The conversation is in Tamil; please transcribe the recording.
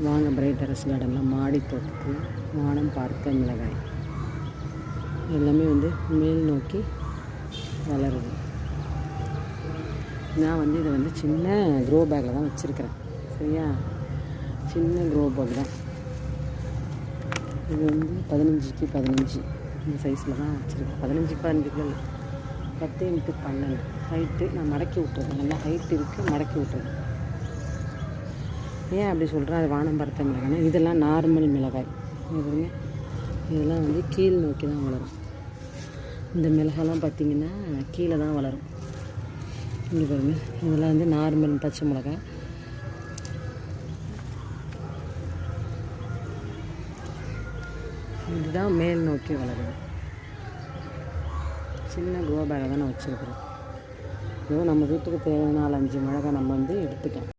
வாங்க பிரைட் டெரஸ் கார்டனில் மாடி தோட்டத்தில் வானம் பார்த்த மிளகாய் எல்லாமே வந்து மேல் நோக்கி வளருது. நான் வந்து இதை வந்து சின்ன க்ரோ பேக்கில் தான் வச்சுருக்கிறேன். சரியா, சின்ன க்ரோ பேக் தான் இது. வந்து 15க்கு 15 இந்த சைஸில் தான் வச்சுருக்கேன். 15க்கு 15 இல்லை, 10x12 ஹைட்டு. நான் மடக்கி விட்டுருக்கேன், நல்லா ஹைட் இருக்குது, மடக்கி விட்டுருக்கேன். ஏன் அப்படி சொல்கிறேன், அது வானம் பார்த்த மிளகாய்னா இதெல்லாம் நார்மல் மிளகாய். இதுங்க இதெல்லாம் வந்து கீழ் நோக்கி தான் வளரும். இந்த மிளகாலாம் பார்த்திங்கன்னா கீழே தான் வளரும். இங்கே பாருங்கள், இதெல்லாம் வந்து நார்மல் பச்சை மிளகாய். இதுதான் மேல் நோக்கி வளருது. சின்ன க்ரோ பேக்கை தான் நான் வச்சுருக்குறேன். ஏதோ நம்ம வீட்டுக்கு தேவையான 4-5 மிளகாய் நம்ம வந்து எடுத்துக்கலாம்.